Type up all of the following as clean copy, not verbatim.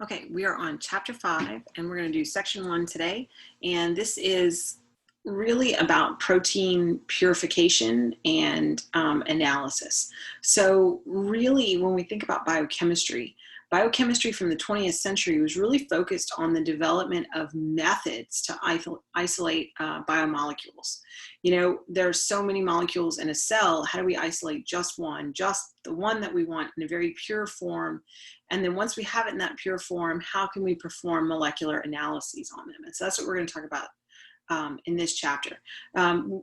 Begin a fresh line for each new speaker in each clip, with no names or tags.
Okay, we are on chapter 5 and we're going to do section 1 today. And this is really about protein purification and analysis. So really, when we think about biochemistry from the 20th century was really focused on the development of methods to isolate biomolecules. You know, there are so many molecules in a cell. How do we isolate just one, just the one that we want in a very pure form? And then once we have it in that pure form, how can we perform molecular analyses on them? And so that's what we're going to talk about in this chapter.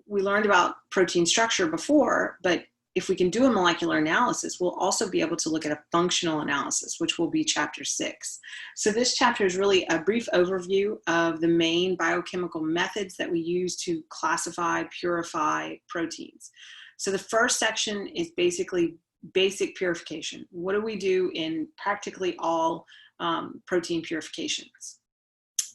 We learned about protein structure before, but if we can do a molecular analysis, we'll also be able to look at a functional analysis, which will be chapter 6. So this chapter is really a brief overview of the main biochemical methods that we use to classify, purify proteins. So the first section is basically basic purification. What do we do in practically all protein purifications?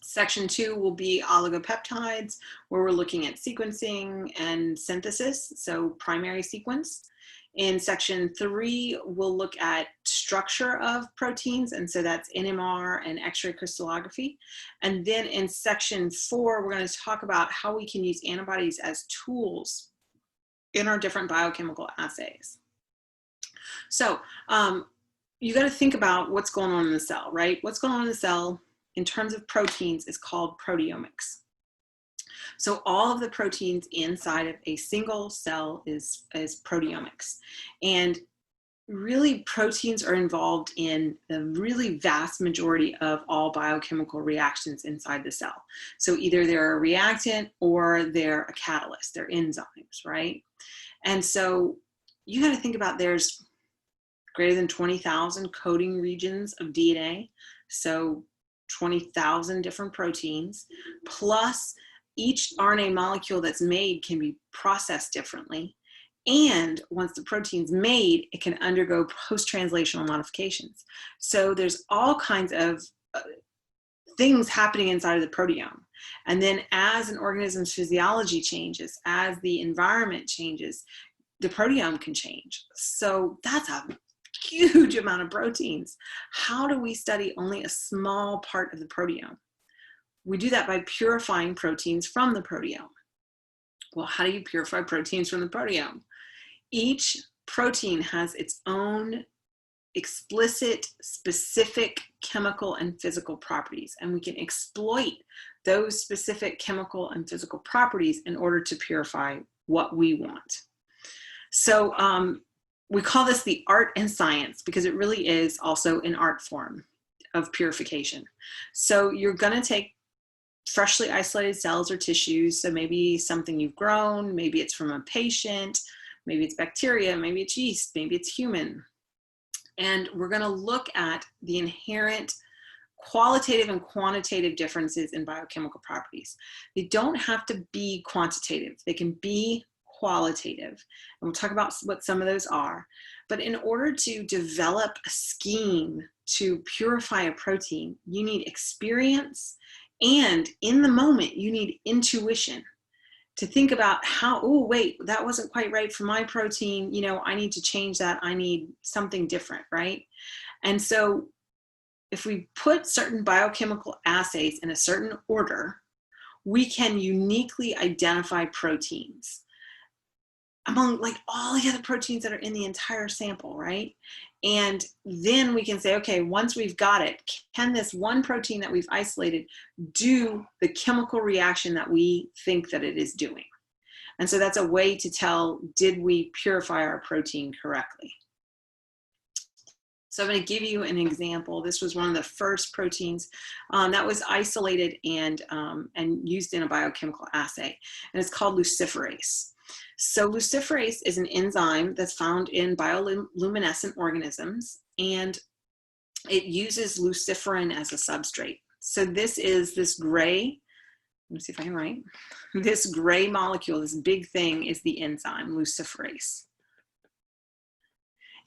Section 2 will be oligopeptides, where we're looking at sequencing and synthesis, so primary sequence. In section 3, we'll look at structure of proteins, and so that's NMR and X-ray crystallography. And then in section 4, we're going to talk about how we can use antibodies as tools in our different biochemical assays. So you got to think about what's going on in the cell, right? What's going on in the cell in terms of proteins is called proteomics. So all of the proteins inside of a single cell is proteomics. And really proteins are involved in the really vast majority of all biochemical reactions inside the cell. So either they're a reactant or they're a catalyst, they're enzymes, right? And so you got to think about there's greater than 20,000 coding regions of DNA. So 20,000 different proteins, plus each RNA molecule that's made can be processed differently. And once the protein's made, it can undergo post-translational modifications. So there's all kinds of things happening inside of the proteome. And then as an organism's physiology changes, as the environment changes, the proteome can change. So that's a huge amount of proteins. How do we study only a small part of the proteome? We do that by purifying proteins from the proteome. Well, how do you purify proteins from the proteome? Each protein has its own explicit, specific chemical and physical properties, and we can exploit those specific chemical and physical properties in order to purify what we want. So we call this the art and science because it really is also an art form of purification. So you're going to take freshly isolated cells or tissues, so maybe something you've grown, maybe it's from a patient, maybe it's bacteria, maybe it's yeast, maybe it's human. And we're going to look at the inherent qualitative and quantitative differences in biochemical properties. They don't have to be quantitative. They can be qualitative. And we'll talk about what some of those are. But in order to develop a scheme to purify a protein, you need experience, and in the moment, you need intuition to think about how, oh, wait, that wasn't quite right for my protein. You know, I need to change that. I need something different, right? And so if we put certain biochemical assays in a certain order, we can uniquely identify proteins among like all the other proteins that are in the entire sample, right? And then we can say, okay, once we've got it, can this one protein that we've isolated do the chemical reaction that we think that it is doing? And so that's a way to tell, did we purify our protein correctly? So I'm going to give you an example. This was one of the first proteins that was isolated and used in a biochemical assay, and it's called luciferase. So luciferase is an enzyme that's found in bioluminescent organisms, and it uses luciferin as a substrate. So this is this gray, let me see if I can write, this gray molecule, this big thing is the enzyme luciferase.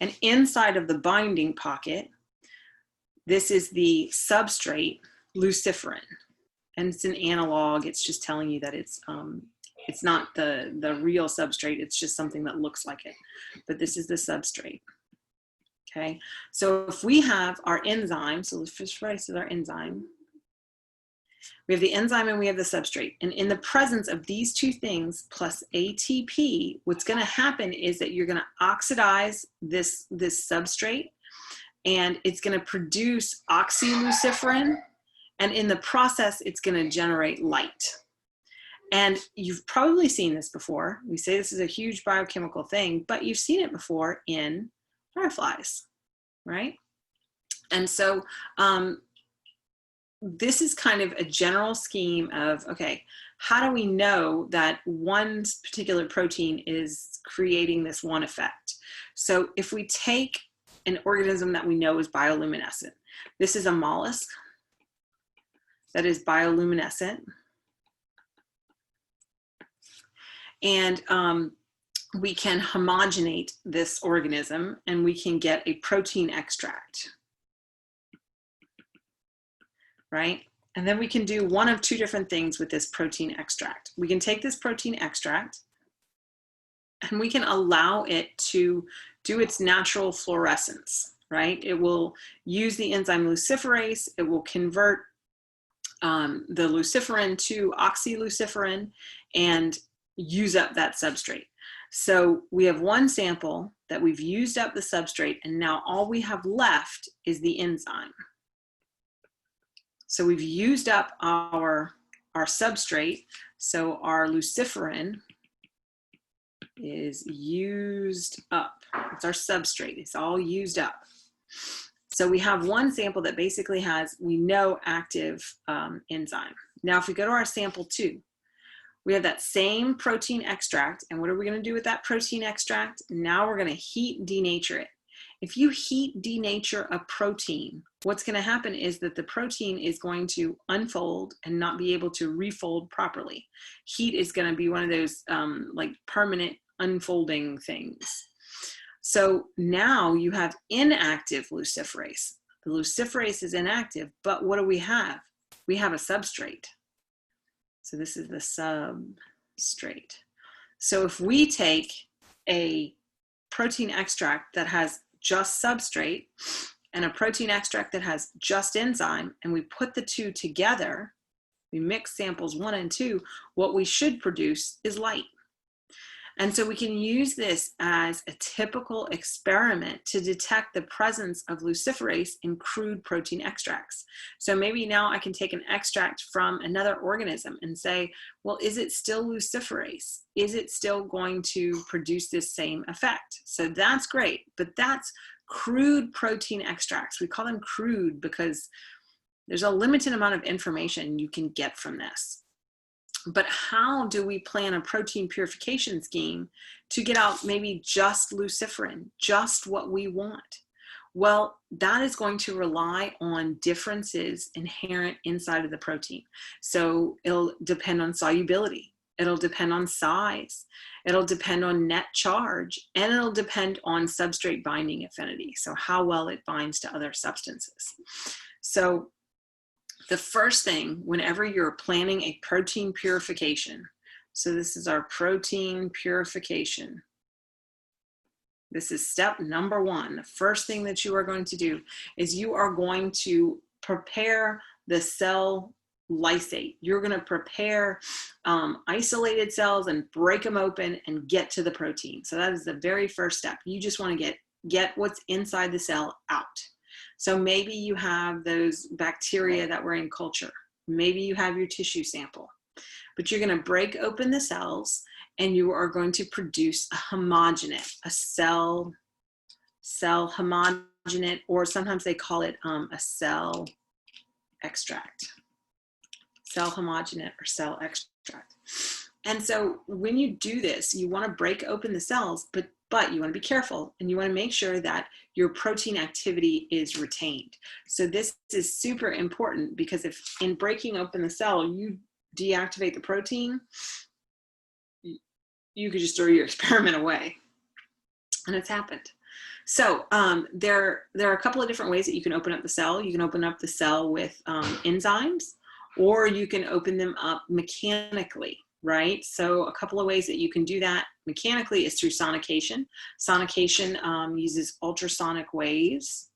And inside of the binding pocket, this is the substrate luciferin. And it's an analog, it's just telling you that it's not the real substrate, it's just something that looks like it. But this is the substrate, Okay, so if we have our enzyme, so luciferase is our enzyme. We have the enzyme and we have the substrate. And in the presence of these two things plus ATP, what's going to happen is that you're going to oxidize this substrate, and it's going to produce oxyluciferin. And in the process, it's going to generate light. And you've probably seen this before. We say this is a huge biochemical thing, but you've seen it before in fireflies, right? And so this is kind of a general scheme of, okay, how do we know that one particular protein is creating this one effect? So if we take an organism that we know is bioluminescent, this is a mollusk that is bioluminescent. And we can homogenate this organism and we can get a protein extract, right? And then we can do one of two different things with this protein extract. We can take this protein extract and we can allow it to do its natural fluorescence, right? It will use the enzyme luciferase. It will convert the luciferin to oxyluciferin and use up that substrate. So we have one sample that we've used up the substrate, and now all we have left is the enzyme. So we've used up our substrate. So our luciferin is used up. It's our substrate. It's all used up. So we have one sample that basically has, we know, active enzyme. Now, if we go to our sample 2, we have that same protein extract. And what are we going to do with that protein extract? Now we're going to heat denature it. If you heat denature a protein, what's going to happen is that the protein is going to unfold and not be able to refold properly. Heat is going to be one of those like permanent unfolding things. So now you have inactive luciferase. The luciferase is inactive, but what do we have? We have a substrate. So this is the substrate. So if we take a protein extract that has just substrate and a protein extract that has just enzyme, and we put the two together, we mix samples 1 and 2, what we should produce is light. And so we can use this as a typical experiment to detect the presence of luciferase in crude protein extracts. So maybe now I can take an extract from another organism and say, well, is it still luciferase? Is it still going to produce this same effect? So that's great, but that's crude protein extracts. We call them crude because there's a limited amount of information you can get from this. But how do we plan a protein purification scheme to get out maybe just luciferin, just what we want? Well, that is going to rely on differences inherent inside of the protein. So it'll depend on solubility. It'll depend on size. It'll depend on net charge, and it'll depend on substrate binding affinity. So how well it binds to other substances. So the first thing, whenever you're planning a protein purification, so this is our protein purification. This is step number 1. The first thing that you are going to do is you are going to prepare the cell lysate. You're going to prepare isolated cells and break them open and get to the protein. So that is the very first step. You just want to get what's inside the cell out. So maybe you have those bacteria that were in culture. Maybe you have your tissue sample, but you're going to break open the cells and you are going to produce a homogenate, a cell homogenate, or sometimes they call it a cell extract, cell homogenate or cell extract. And so when you do this, you want to break open the cells, but you want to be careful and you want to make sure that your protein activity is retained. So this is super important because if in breaking open the cell, you deactivate the protein, you could just throw your experiment away. And it's happened. So there are a couple of different ways that you can open up the cell. You can open up the cell with enzymes, or you can open them up mechanically right? So a couple of ways that you can do that mechanically is through sonication. Sonication uses ultrasonic waves.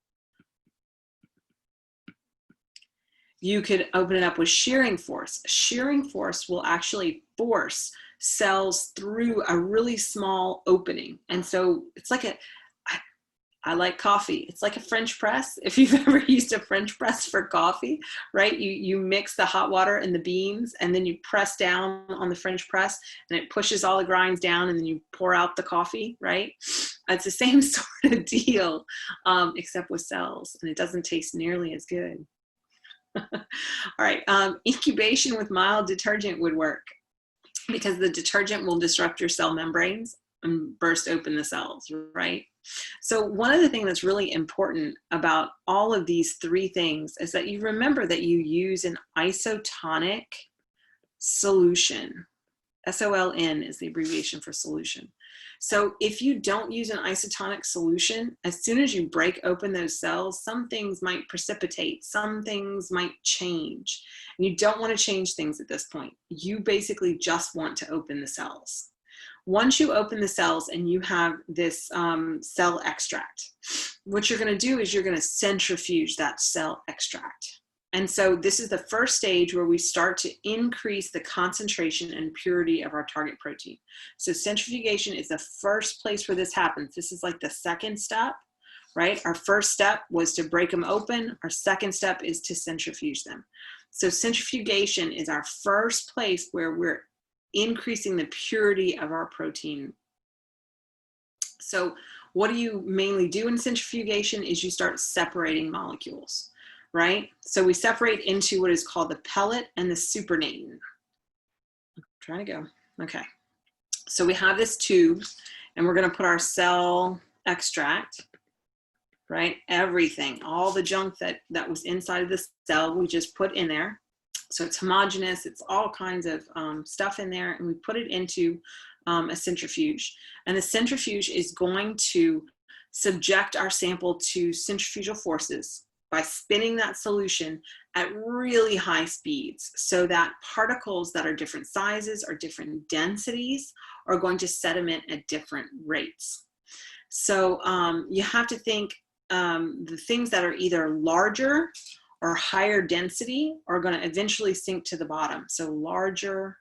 You could open it up with shearing force. Shearing force will actually force cells through a really small opening. And so it's like I like coffee. It's like a French press. If you've ever used a French press for coffee, right? You mix the hot water and the beans, and then you press down on the French press, and it pushes all the grinds down, and then you pour out the coffee, right? It's the same sort of deal, except with cells, and it doesn't taste nearly as good. All right, incubation with mild detergent would work because the detergent will disrupt your cell membranes and burst open the cells, right? So one of the things that's really important about all of these three things is that you remember that you use an isotonic solution. SOLN is the abbreviation for solution. So if you don't use an isotonic solution, as soon as you break open those cells, some things might precipitate, some things might change. And you don't want to change things at this point. You basically just want to open the cells. Once you open the cells and you have this cell extract, what you're going to do is you're going to centrifuge that cell extract. And so this is the first stage where we start to increase the concentration and purity of our target protein. So centrifugation is the first place where this happens. This is like the second step, right? Our first step was to break them open. Our second step is to centrifuge them. So centrifugation is our first place where we're increasing the purity of our protein. So what do you mainly do in centrifugation is you start separating molecules, right? So we separate into what is called the pellet and the supernatant. I'm trying to go. Okay. So we have this tube and we're going to put our cell extract, right? Everything, all the junk that was inside of the cell, we just put in there. So it's homogeneous, it's all kinds of stuff in there, and we put it into a centrifuge. And the centrifuge is going to subject our sample to centrifugal forces by spinning that solution at really high speeds so that particles that are different sizes or different densities are going to sediment at different rates. So you have to think the things that are either larger or higher density are going to eventually sink to the bottom. So larger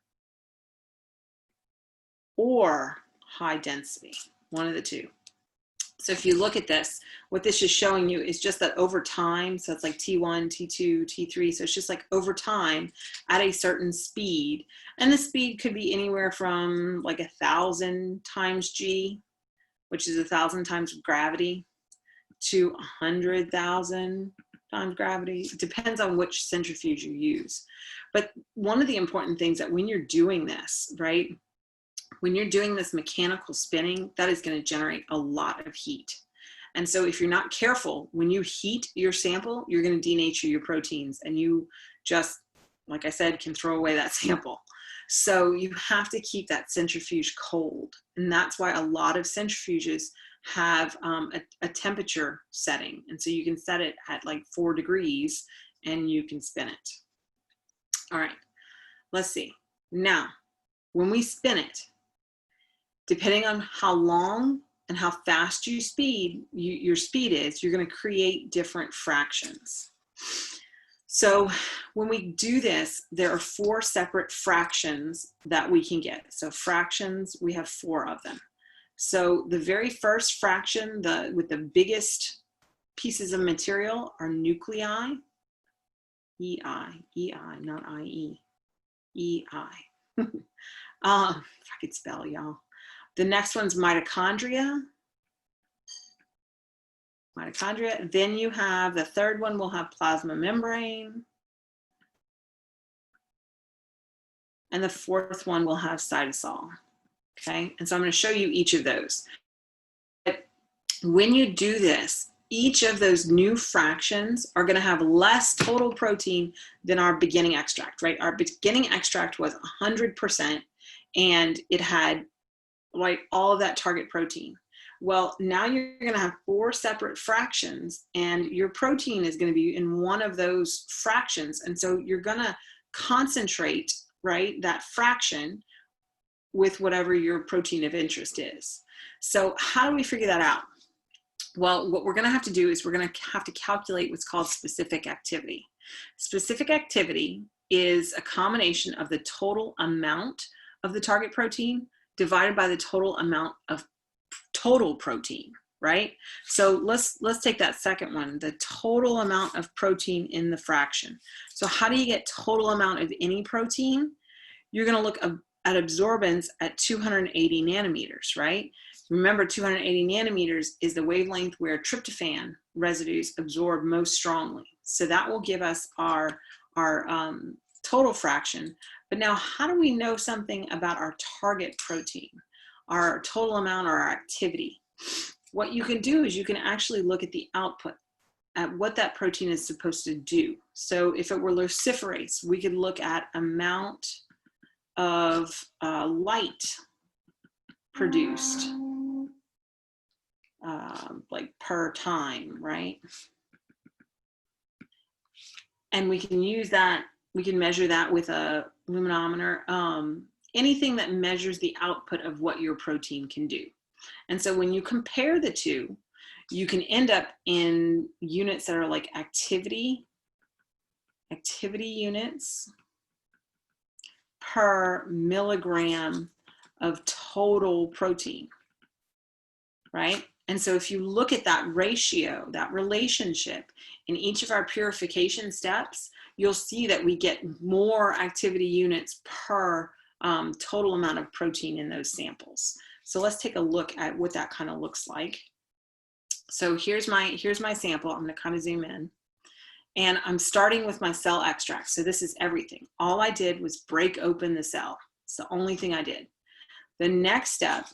or high density, one of the two. So if you look at this, what this is showing you is just that over time, so it's like T1, T2, T3, so it's just like over time at a certain speed. And the speed could be anywhere from like 1,000 times G, which is 1,000 times gravity, to 100,000 times gravity. It depends on which centrifuge you use. But one of the important things that when you're doing this, right, when you're doing this mechanical spinning, that is going to generate a lot of heat. And so if you're not careful, when you heat your sample, you're going to denature your proteins, and you just, like I said, can throw away that sample. So you have to keep that centrifuge cold. And that's why a lot of centrifuges have a temperature setting. And so you can set it at like 4 degrees and you can spin it. All right, let's see. Now, when we spin it, depending on how long and how fast your speed is, you're going to create different fractions. So when we do this, there are 4 separate fractions that we can get. So fractions, we have 4 of them. So the very first fraction, with the biggest pieces of material, are nuclei. EI, not IE. EI. If I could spell, y'all. The next one's mitochondria. Mitochondria. Then you have the third one will have plasma membrane. And the fourth one will have cytosol. Okay, and so I'm going to show you each of those. But when you do this, each of those new fractions are going to have less total protein than our beginning extract, right? Our beginning extract was 100% and it had like all of that target protein. Well, now you're going to have 4 separate fractions and your protein is going to be in one of those fractions. And so you're going to concentrate, right, that fraction with whatever your protein of interest is. So how do we figure that out? Well, what we're going to have to do is we're going to have to calculate what's called specific activity. Specific activity is a combination of the total amount of the target protein divided by the total amount of total protein, right? So let's take that second one, the total amount of protein in the fraction. So how do you get total amount of any protein? You're going to look at absorbance at 280 nanometers, right? Remember, 280 nanometers is the wavelength where tryptophan residues absorb most strongly. So that will give us our total fraction. But now, how do we know something about our target protein, our total amount or our activity? What you can do is you can actually look at the output, at what that protein is supposed to do. So if it were luciferase, we could look at amount of light produced, like per time, right? And we can use that, we can measure that with a luminometer, anything that measures the output of what your protein can do. And so when you compare the two, you can end up in units that are like activity units per milligram of total protein, right? And so if you look at that ratio, that relationship in each of our purification steps, you'll see that we get more activity units per total amount of protein in those samples. So let's take a look at what that kind of looks like. So here's my sample. I'm going to kind of zoom in. And I'm starting with my cell extract. So this is everything. All I did was break open the cell. It's the only thing I did. The next step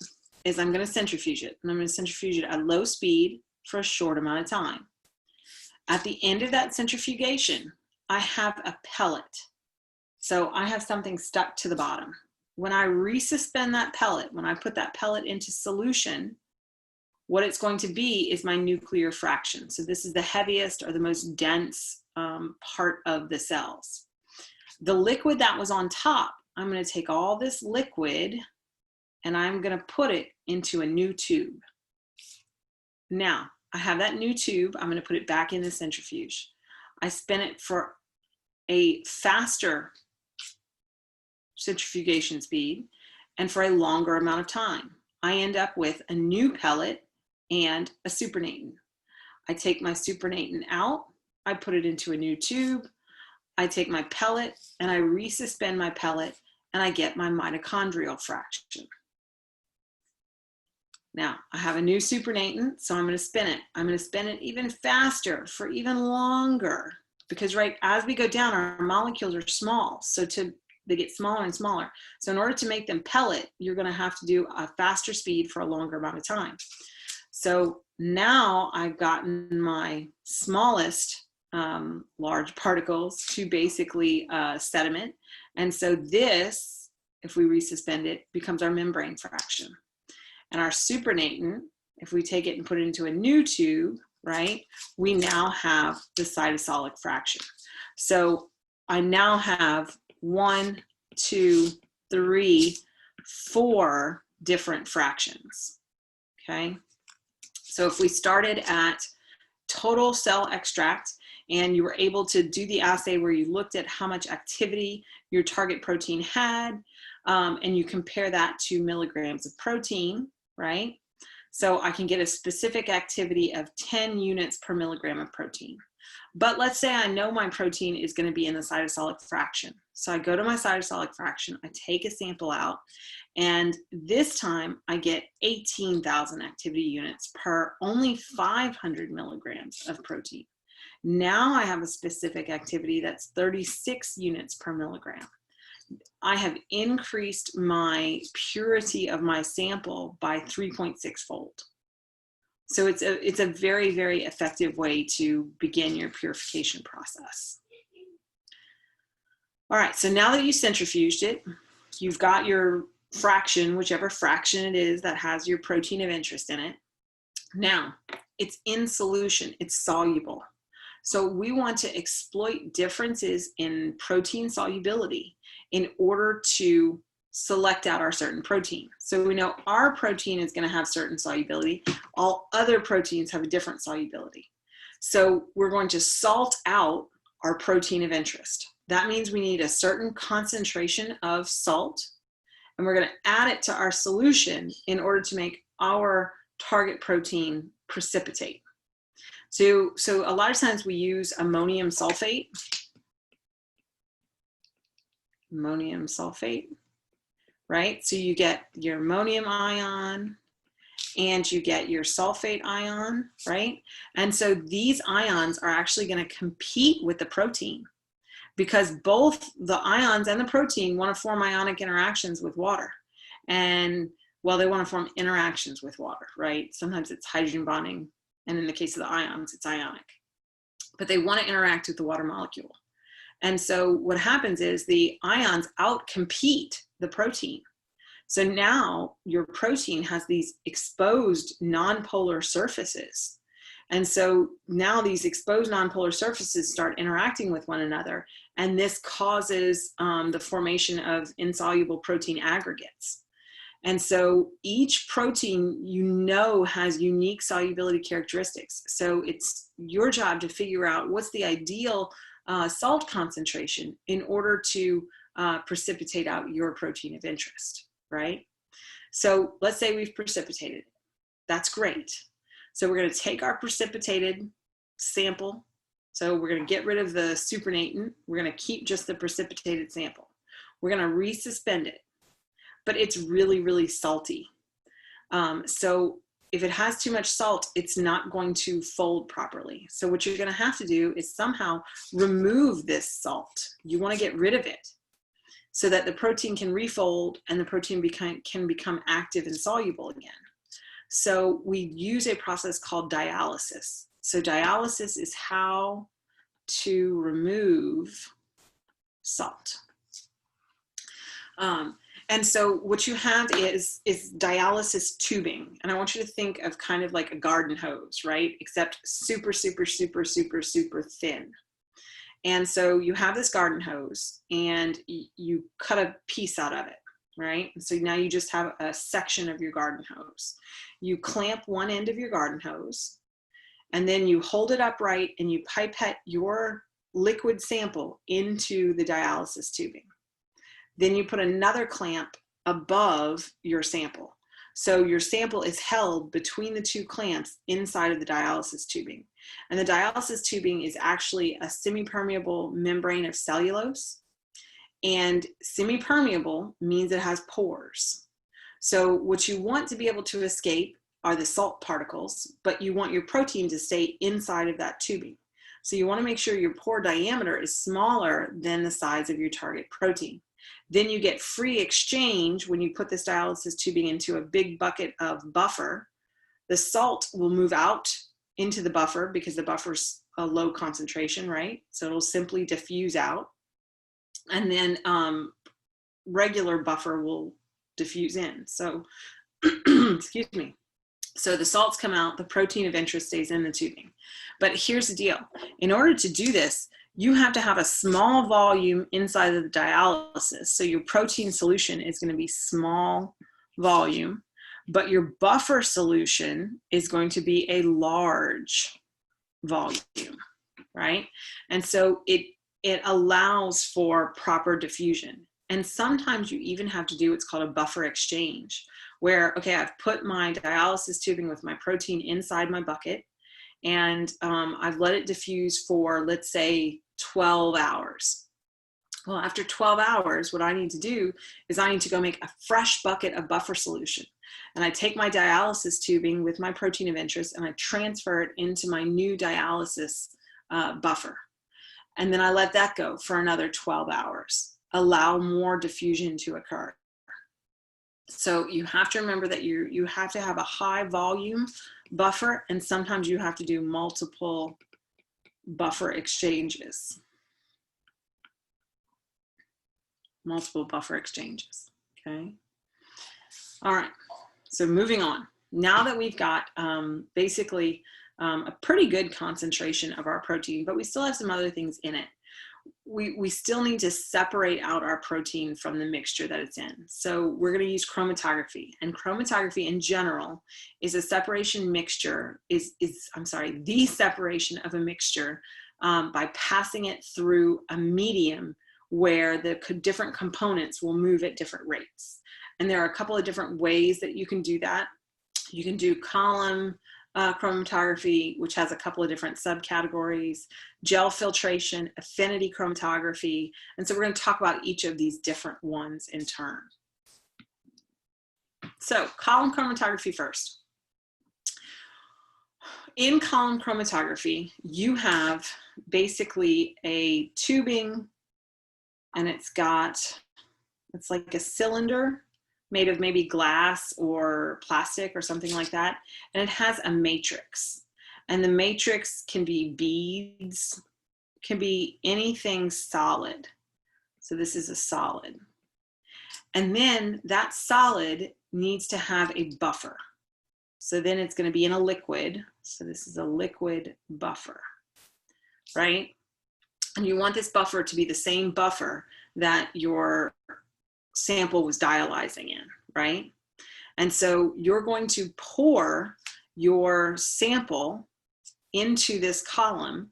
is I'm going to centrifuge it. And I'm going to centrifuge it at low speed for a short amount of time. At the end of that centrifugation, I have a pellet. So I have something stuck to the bottom. When I resuspend that pellet, when I put that pellet into solution, what it's going to be is my nuclear fraction. So this is the heaviest or the most dense part of the cells. The liquid that was on top, I'm going to take all this liquid and I'm going to put it into a new tube. Now, I have that new tube. I'm going to put it back in the centrifuge. I spin it for a faster centrifugation speed and for a longer amount of time. I end up with a new pellet and a supernatant. I take my supernatant out, I put it into a new tube, I take my pellet and I resuspend my pellet and I get my mitochondrial fraction. Now I have a new supernatant, so I'm going to spin it. I'm going to spin it even faster for even longer because right as we go down, our molecules are small. So they get smaller and smaller. So in order to make them pellet, you're going to have to do a faster speed for a longer amount of time. So now I've gotten my smallest large particles to basically sediment. And so this, if we resuspend it, becomes our membrane fraction. And our supernatant, if we take it and put it into a new tube, right, we now have the cytosolic fraction. So I now have 1, 2, 3, 4 different fractions, okay? So if we started at total cell extract and you were able to do the assay where you looked at how much activity your target protein had, and you compare that to milligrams of protein, right? So I can get a specific activity of 10 units per milligram of protein. But let's say I know my protein is going to be in the cytosolic fraction. So I go to my cytosolic fraction, I take a sample out, and this time I get 18,000 activity units per only 500 milligrams of protein. Now I have a specific activity that's 36 units per milligram. I have increased my purity of my sample by 3.6 fold. So it's a very, very effective way to begin your purification process. All right, so now that you centrifuged it, you've got your fraction, whichever fraction it is that has your protein of interest in it. Now, it's in solution, it's soluble. So we want to exploit differences in protein solubility in order to select out our certain protein. So we know our protein is going to have certain solubility. All other proteins have a different solubility. So we're going to salt out our protein of interest. That means we need a certain concentration of salt, and we're going to add it to our solution in order to make our target protein precipitate. So a lot of times we use ammonium sulfate. Ammonium sulfate, right? So you get your ammonium ion and you get your sulfate ion, right? And so these ions are actually going to compete with the protein because both the ions and the protein want to form ionic interactions with water. And well, they want to form interactions with water, right? Sometimes it's hydrogen bonding, and in the case of the ions, it's ionic. But they want to interact with the water molecule. And so what happens is the ions outcompete the protein. So now your protein has these exposed nonpolar surfaces. And so now these exposed nonpolar surfaces start interacting with one another, and this causes the formation of insoluble protein aggregates. And so each protein, you know, has unique solubility characteristics. So it's your job to figure out what's the ideal salt concentration in order to precipitate out your protein of interest, right? So let's say we've precipitated it. That's great. So we're going to take our precipitated sample. So we're going to get rid of the supernatant. We're going to keep just the precipitated sample. We're going to resuspend it. But it's really, really salty. So if it has too much salt, it's not going to fold properly. So what you're going to have to do is somehow remove this salt. You want to get rid of it so that the protein can refold and the protein can become active and soluble again. So we use a process called dialysis. So dialysis is how to remove salt. And so what you have is dialysis tubing. And I want you to think of kind of like a garden hose, right? Except super, super, super, super, super thin. And so you have this garden hose and you cut a piece out of it, right? And so now you just have a section of your garden hose. You clamp one end of your garden hose and then you hold it upright and you pipette your liquid sample into the dialysis tubing. Then you put another clamp above your sample. So your sample is held between the two clamps inside of the dialysis tubing. And the dialysis tubing is actually a semi-permeable membrane of cellulose. And semi-permeable means it has pores. So what you want to be able to escape are the salt particles, but you want your protein to stay inside of that tubing. So you want to make sure your pore diameter is smaller than the size of your target protein. Then you get free exchange when you put this dialysis tubing into a big bucket of buffer. The salt will move out into the buffer because the buffer's a low concentration, right? So it'll simply diffuse out. And then regular buffer will diffuse in. So, excuse me. So the salts come out, the protein of interest stays in the tubing. But here's the deal. In order to do this, you have to have a small volume inside of the dialysis. So your protein solution is going to be small volume, but your buffer solution is going to be a large volume, right? And so it allows for proper diffusion. And sometimes you even have to do what's called a buffer exchange, where, okay, I've put my dialysis tubing with my protein inside my bucket, and I've let it diffuse for, let's say, 12 hours. Well, after 12 hours, what I need to do is I need to go make a fresh bucket of buffer solution. And I take my dialysis tubing with my protein of interest and I transfer it into my new dialysis buffer. And then I let that go for another 12 hours. Allow more diffusion to occur. So you have to remember that you have to have a high volume buffer, and sometimes you have to do multiple buffer exchanges. Multiple buffer exchanges, okay? All right, so moving on. Now that we've got basically a pretty good concentration of our protein, but we still have some other things in it, we still need to separate out our protein from the mixture that it's in. So we're going to use chromatography, and chromatography in general is a separation mixture, the separation of a mixture by passing it through a medium where the different components will move at different rates. And there are a couple of different ways that you can do that. You can do column chromatography, which has a couple of different subcategories, gel filtration, affinity chromatography. And so we're going to talk about each of these different ones in turn. So column chromatography first. In column chromatography, you have basically a tubing, and it's like a cylinder made of maybe glass or plastic or something like that. And it has a matrix. And the matrix can be beads, can be anything solid. So this is a solid. And then that solid needs to have a buffer. So then it's going to be in a liquid. So this is a liquid buffer, right? And you want this buffer to be the same buffer that your sample was dialyzing in, right? And so you're going to pour your sample into this column,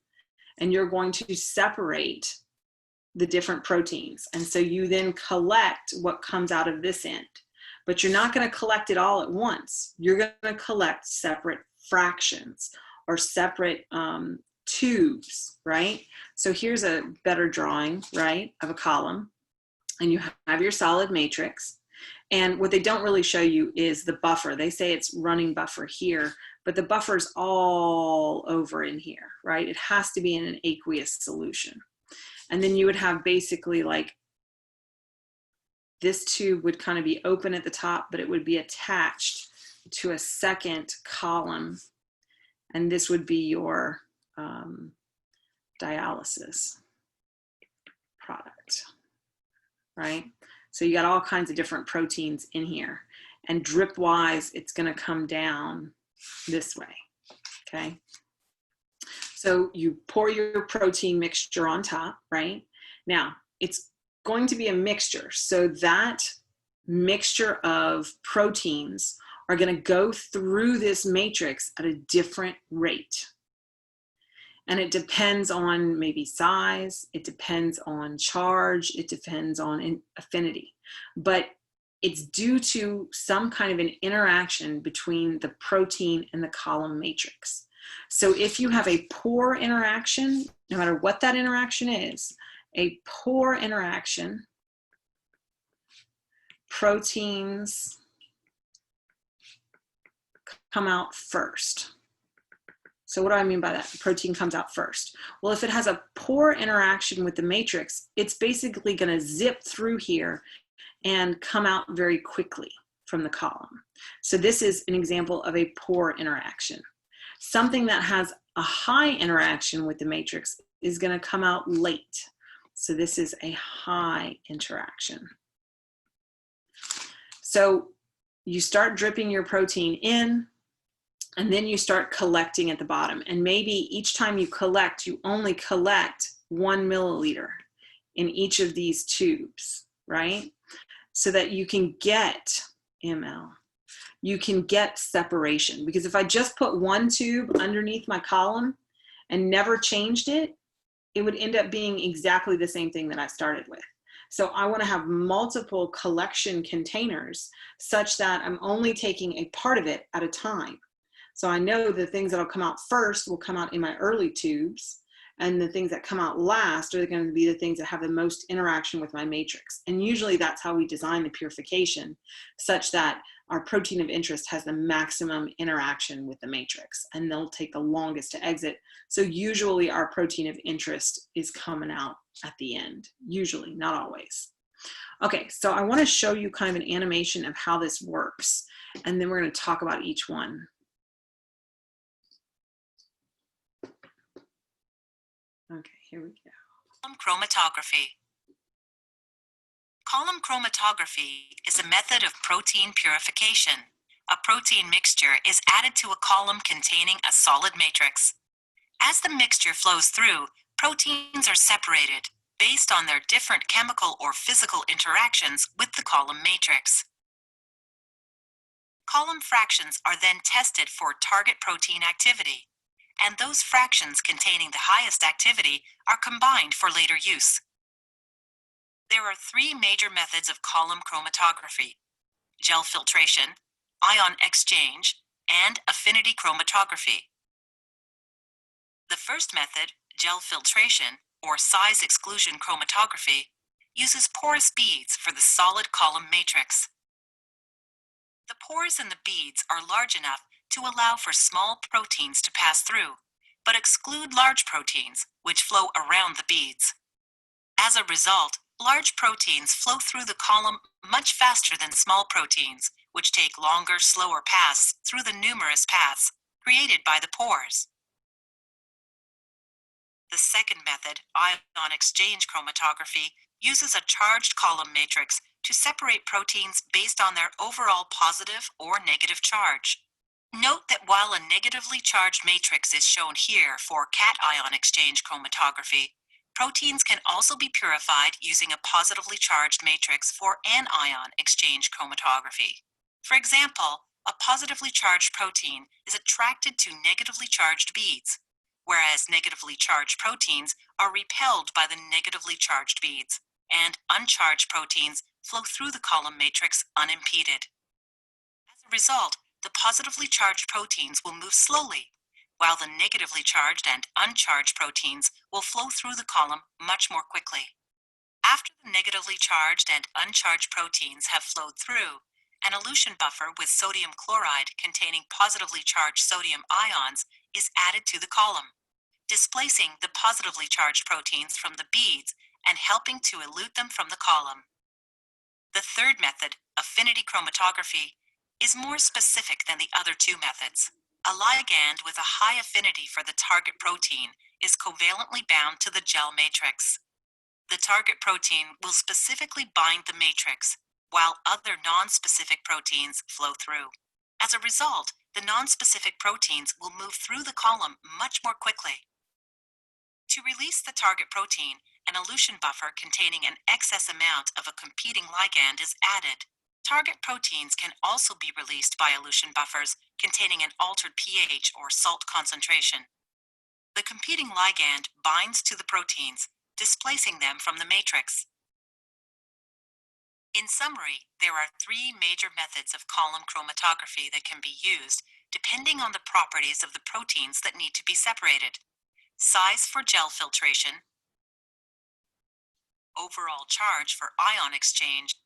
and you're going to separate the different proteins. And so you then collect what comes out of this end, but you're not going to collect it all at once. You're going to collect separate fractions or separate tubes, right? So here's a better drawing, right, of a column. And you have your solid matrix. And what they don't really show you is the buffer. They say it's running buffer here, but the buffer's all over in here, right? It has to be in an aqueous solution. And then you would have basically like this tube would kind of be open at the top, but it would be attached to a second column. And this would be your dialysis product. Right? So you got all kinds of different proteins in here, and drip wise, it's going to come down this way. Okay. So you pour your protein mixture on top, right? Now it's going to be a mixture. So that mixture of proteins are going to go through this matrix at a different rate. And it depends on maybe size, it depends on charge, it depends on affinity. But it's due to some kind of an interaction between the protein and the column matrix. So if you have a poor interaction, no matter what that interaction is, a poor interaction, proteins come out first. So what do I mean by that? The protein comes out first. Well, if it has a poor interaction with the matrix, it's basically going to zip through here and come out very quickly from the column. So this is an example of a poor interaction. Something that has a high interaction with the matrix is going to come out late. So this is a high interaction. So you start dripping your protein in, and then you start collecting at the bottom. And maybe each time you collect, you only collect 1 milliliter in each of these tubes, right? So that you can get ml. You can get separation. Because if I just put one tube underneath my column and never changed it, it would end up being exactly the same thing that I started with. So I want to have multiple collection containers such that I'm only taking a part of it at a time. So I know the things that'll come out first will come out in my early tubes, and the things that come out last are going to be the things that have the most interaction with my matrix. And usually that's how we design the purification, such that our protein of interest has the maximum interaction with the matrix, and they'll take the longest to exit. So usually our protein of interest is coming out at the end, usually, not always. Okay, so I want to show you kind of an animation of how this works, and then we're going to talk about each one. Okay, here we go.
Column chromatography. Column chromatography is a method of protein purification. A protein mixture is added to a column containing a solid matrix. As the mixture flows through, proteins are separated. based on their different chemical or physical interactions with the column matrix. Column fractions are then tested for target protein activity, and those fractions containing the highest activity are combined for later use. There are three major methods of column chromatography: gel filtration, ion exchange, and affinity chromatography. The first method, gel filtration, or size-exclusion chromatography, uses porous beads for the solid column matrix. The pores in the beads are large enough to allow for small proteins to pass through, but exclude large proteins, which flow around the beads. As a result, large proteins flow through the column much faster than small proteins, which take longer, slower paths through the numerous paths created by the pores. The second method, ion exchange chromatography, uses a charged column matrix to separate proteins based on their overall positive or negative charge. Note that while a negatively charged matrix is shown here for cation exchange chromatography, proteins can also be purified using a positively charged matrix for anion exchange chromatography. For example, a positively charged protein is attracted to negatively charged beads, whereas negatively charged proteins are repelled by the negatively charged beads, and uncharged proteins flow through the column matrix unimpeded. As a result, the positively charged proteins will move slowly, while the negatively charged and uncharged proteins will flow through the column much more quickly. After the negatively charged and uncharged proteins have flowed through, an elution buffer with sodium chloride containing positively charged sodium ions is added to the column, displacing the positively charged proteins from the beads and helping to elute them from the column. The third method, affinity chromatography, is more specific than the other two methods. A ligand with a high affinity for the target protein is covalently bound to the gel matrix. The target protein will specifically bind the matrix, while other non-specific proteins flow through. As a result, the non-specific proteins will move through the column much more quickly. To release the target protein, an elution buffer containing an excess amount of a competing ligand is added. Target proteins can also be released by elution buffers containing an altered pH or salt concentration. The competing ligand binds to the proteins, displacing them from the matrix. In summary, there are three major methods of column chromatography that can be used depending on the properties of the proteins that need to be separated: size for gel filtration, overall charge for ion exchange,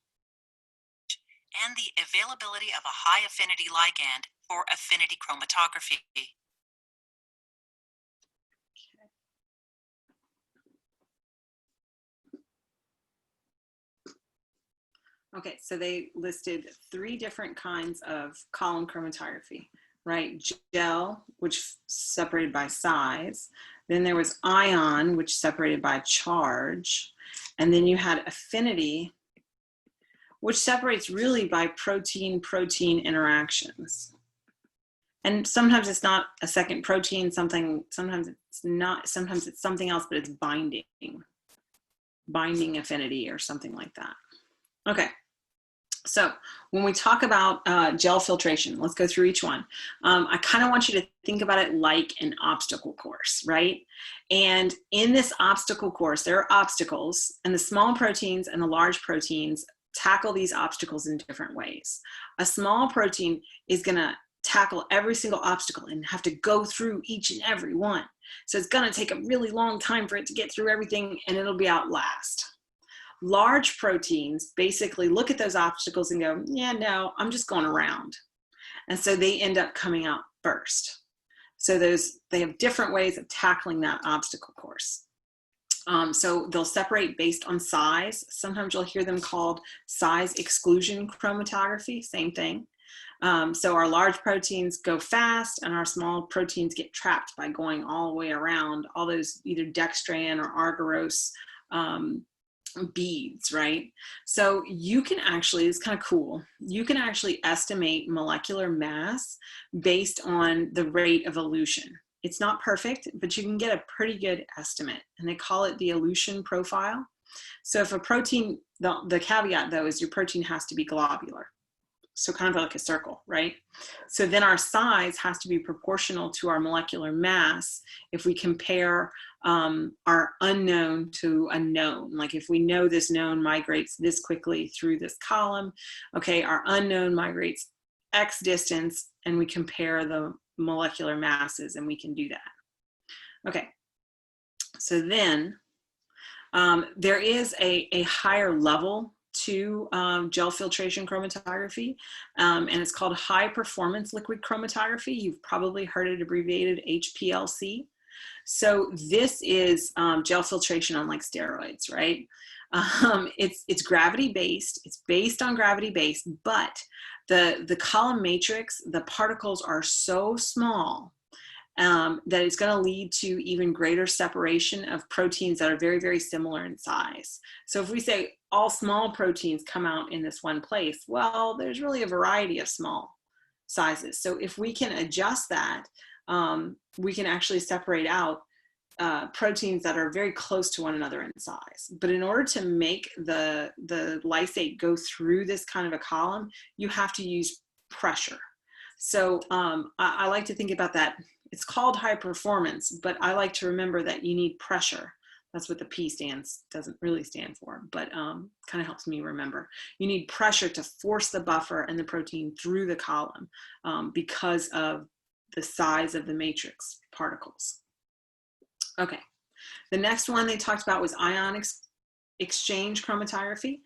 and the availability of a high affinity ligand for affinity chromatography.
Okay, so they listed three different kinds of column chromatography, right? Gel, which separated by size. Then there was ion, which separated by charge. And then you had affinity, which separates really by protein-protein interactions. And sometimes it's not a second protein, sometimes it's not, sometimes it's something else, but it's binding affinity or something like that. Okay. So when we talk about gel filtration, let's go through each one. I kind of want you to think about it like an obstacle course, right? And in this obstacle course, there are obstacles, and the small proteins and the large proteins tackle these obstacles in different ways. A small protein is going to tackle every single obstacle and have to go through each and every one. So it's going to take a really long time for it to get through everything, and it'll be out last. Large proteins basically look at those obstacles and go, yeah, no, I'm just going around. And so they end up coming out first. So they have different ways of tackling that obstacle course. So they'll separate based on size. Sometimes you'll hear them called size-exclusion chromatography, same thing. So our large proteins go fast and our small proteins get trapped by going all the way around all those either dextran or agarose beads, right? So you can actually, it's kind of cool, you can actually estimate molecular mass based on the rate of elution. It's not perfect, but you can get a pretty good estimate, and they call it the elution profile. So if a protein, the caveat though is your protein has to be globular. So kind of like a circle, right? So then our size has to be proportional to our molecular mass if we compare our unknown to a known. Like if we know this known migrates this quickly through this column, okay, our unknown migrates X distance, and we compare the molecular masses, and we can do that. Okay, so then there is a higher level to gel filtration chromatography, and it's called high performance liquid chromatography. You've probably heard it abbreviated HPLC. So this is gel filtration on like steroids, right? It's gravity based. It's based on gravity based, but the column matrix, the particles are so small that it's going to lead to even greater separation of proteins that are very, very similar in size. So if we say all small proteins come out in this one place, well, there's really a variety of small sizes. So if we can adjust that, we can actually separate out proteins that are very close to one another in size. But in order to make the lysate go through this kind of a column, you have to use pressure. So I like to think about that. It's called high performance, but I like to remember that you need pressure. That's what the P doesn't really stand for, but kind of helps me remember. You need pressure to force the buffer and the protein through the column because of the size of the matrix particles. Okay, the next one they talked about was ion exchange chromatography.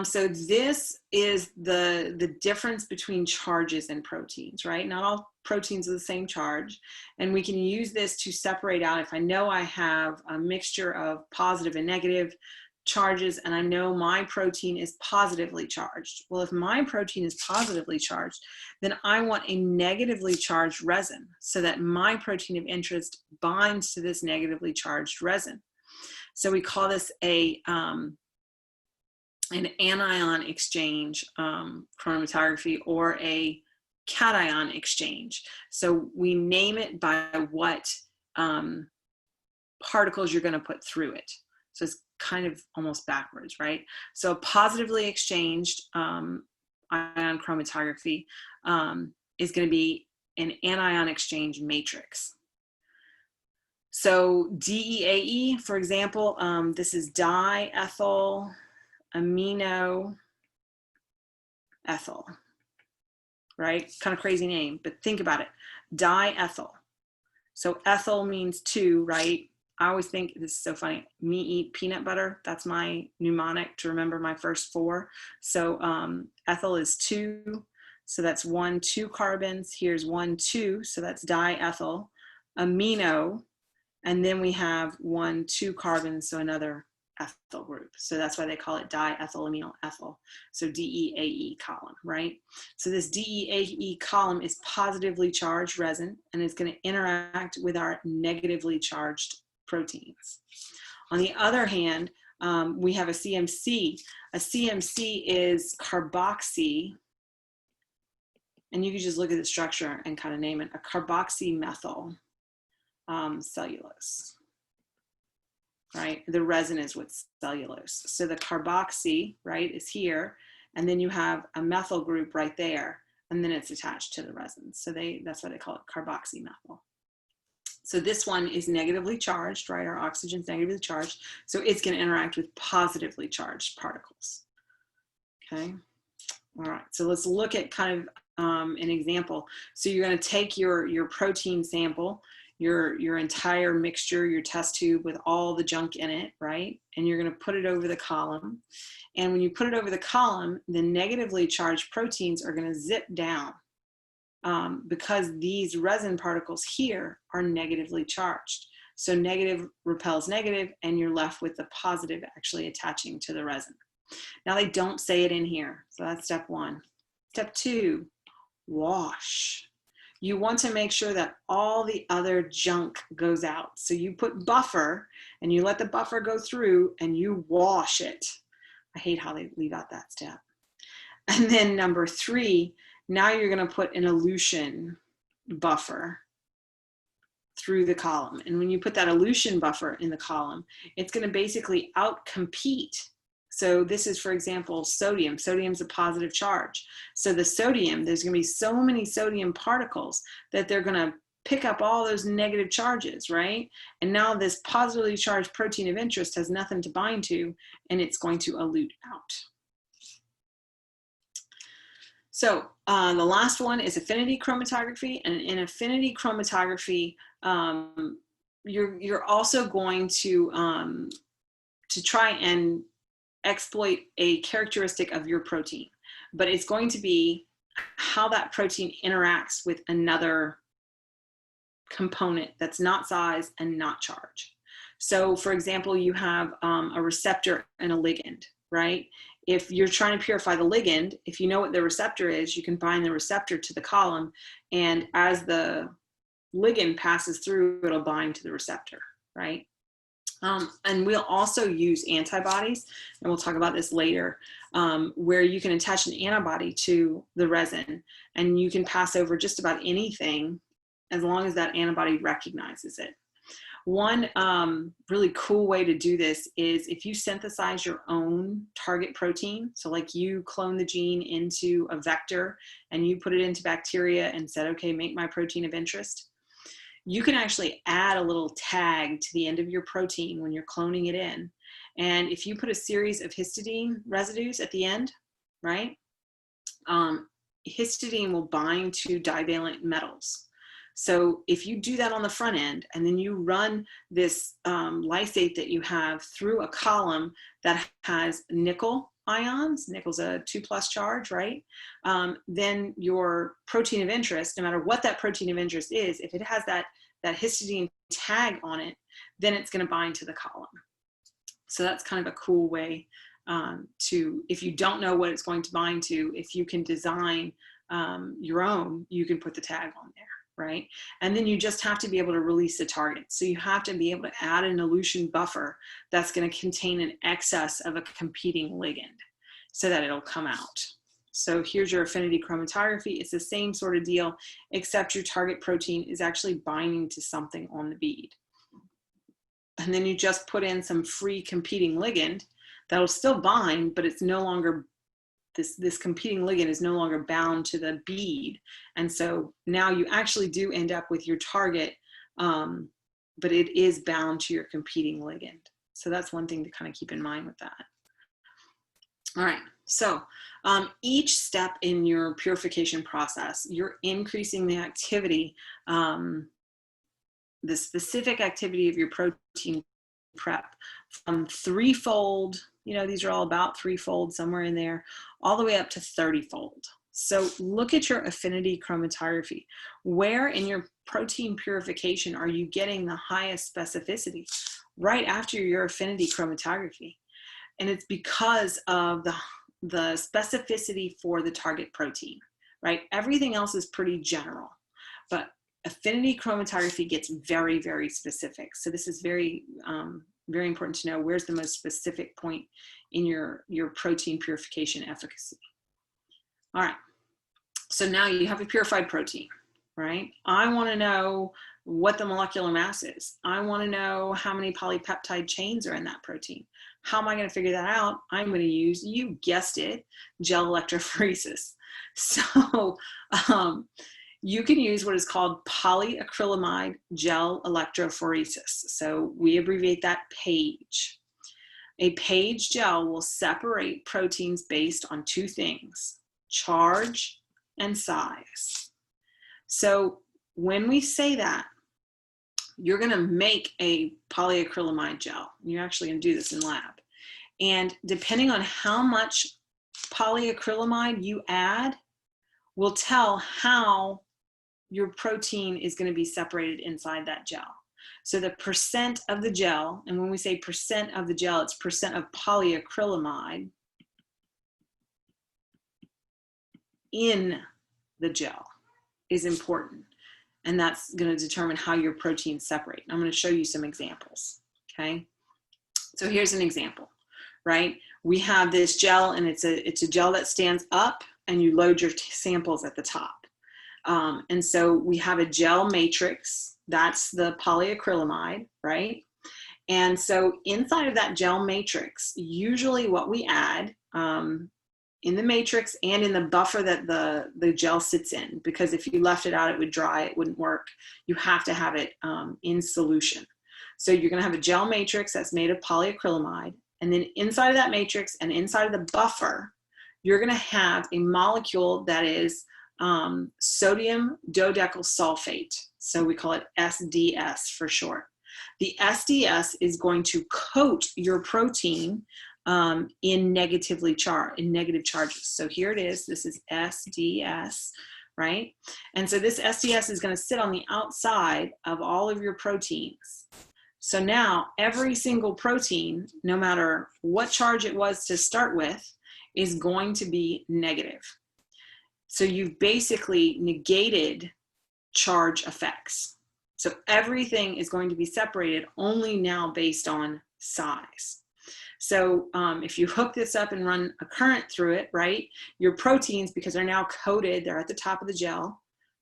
So this is the difference between charges in proteins, right? Not all proteins are the same charge, and we can use this to separate out if I know I have a mixture of positive and negative charges, and I know my protein is positively charged. Well, if my protein is positively charged, then I want a negatively charged resin so that my protein of interest binds to this negatively charged resin. So we call this an anion exchange chromatography, or a cation exchange. So we name it by what particles you're going to put through it. So it's kind of almost backwards, right? So positively exchanged ion chromatography is going to be an anion exchange matrix. So DEAE, for example, this is diethyl amino ethyl, right? Kind of crazy name, but think about it. Diethyl. So ethyl means two, right? I always think, this is so funny, me eat peanut butter. That's my mnemonic to remember my first four. So ethyl is two. So that's 1, 2 carbons. Here's 1, 2. So that's diethyl amino. And then we have 1, 2 carbons, so another ethyl group. So that's why they call it diethylamino ethyl. So DEAE column, right? So this DEAE column is positively charged resin, and it's going to interact with our negatively charged proteins. On the other hand, we have a CMC. A CMC is carboxy, and you can just look at the structure and kind of name it, a carboxymethyl cellulose, right? The resin is with cellulose. So the carboxy, right, is here, and then you have a methyl group right there, and then it's attached to the resin. So that's why they call it carboxymethyl. So this one is negatively charged, right? Our oxygen's negatively charged, so it's going to interact with positively charged particles. Okay. All right. So let's look at kind of an example. So you're going to take your protein sample, your entire mixture, your test tube with all the junk in it, right? And you're going to put it over the column. And when you put it over the column, the negatively charged proteins are going to zip down because these resin particles here are negatively charged. So negative repels negative, and you're left with the positive actually attaching to the resin. Now they don't say it in here. So that's step one. Step two, wash. You want to make sure that all the other junk goes out. So you put buffer and you let the buffer go through and you wash it. I hate how they leave out that step. And then number three, now you're going to put an elution buffer through the column. And when you put that elution buffer in the column, it's going to basically outcompete. So this is, for example, sodium. Sodium's a positive charge. So the sodium, there's going to be so many sodium particles that they're going to pick up all those negative charges, right? And now this positively charged protein of interest has nothing to bind to, and it's going to elute out. So the last one is affinity chromatography. And in affinity chromatography, you're also going to try and exploit a characteristic of your protein, but it's going to be how that protein interacts with another component that's not size and not charge. So for example, you have a receptor and a ligand, right? If you're trying to purify the ligand, if you know what the receptor is, you can bind the receptor to the column, and as the ligand passes through, it'll bind to the receptor, right? And we'll also use antibodies, and we'll talk about this later, where you can attach an antibody to the resin, and you can pass over just about anything as long as that antibody recognizes it. One really cool way to do this is if you synthesize your own target protein, so like you clone the gene into a vector and you put it into bacteria and said, okay, make my protein of interest, you can actually add a little tag to the end of your protein when you're cloning it in. And if you put a series of histidine residues at the end, right, histidine will bind to divalent metals. So if you do that on the front end and then you run this lysate that you have through a column that has nickel ions, nickel's a 2+ charge, right? Then your protein of interest, no matter what that protein of interest is, if it has that histidine tag on it, then it's going to bind to the column. So that's kind of a cool way to, if you don't know what it's going to bind to, if you can design your own, you can put the tag on there, right? And then you just have to be able to release the target. So you have to be able to add an elution buffer that's going to contain an excess of a competing ligand so that it'll come out. So here's your affinity chromatography. It's the same sort of deal, except your target protein is actually binding to something on the bead. And then you just put in some free competing ligand that'll still bind, but it's no longer, this competing ligand is no longer bound to the bead. And so now you actually do end up with your target, but it is bound to your competing ligand. So that's one thing to kind of keep in mind with that. All right, so each step in your purification process, you're increasing the activity, the specific activity of your protein prep from threefold, you know, these are all about threefold, somewhere in there, all the way up to 30-fold. So look at your affinity chromatography. Where in your protein purification are you getting the highest specificity? Right after your affinity chromatography. And it's because of the specificity for the target protein, right? Everything else is pretty general, but affinity chromatography gets very, very specific. So this is very, very important to know where's the most specific point in your protein purification efficacy. All right, so now you have a purified protein, right? I want to know what the molecular mass is. I want to know how many polypeptide chains are in that protein. How am I going to figure that out? I'm going to use, you guessed it, gel electrophoresis. So you can use what is called polyacrylamide gel electrophoresis. So we abbreviate that PAGE. A PAGE gel will separate proteins based on two things, charge and size. So when we say that, you're going to make a polyacrylamide gel. You're actually going to do this in lab. And depending on how much polyacrylamide you add will tell how your protein is going to be separated inside that gel. So the percent of the gel, and when we say percent of the gel, it's percent of polyacrylamide in the gel is important. And that's going to determine how your proteins separate. I'm going to show you some examples, okay? So here's an example, right? We have this gel, and it's a gel that stands up, and you load your samples at the top. And so we have a gel matrix that's the polyacrylamide, right? And so inside of that gel matrix, usually what we add in the matrix and in the buffer that the gel sits in, because if you left it out, it would dry, it wouldn't work. You have to have it in solution. So you're gonna have a gel matrix that's made of polyacrylamide, and then inside of that matrix and inside of the buffer, you're gonna have a molecule that is sodium dodecyl sulfate. So we call it SDS for short. The SDS is going to coat your protein in negative charges. So here it is, this is SDS, right? And so this SDS is going to sit on the outside of all of your proteins. So now every single protein, no matter what charge it was to start with, is going to be negative. So you've basically negated charge effects. So everything is going to be separated only now based on size. So if you hook this up and run a current through it, right, your proteins, because they're now coated, they're at the top of the gel.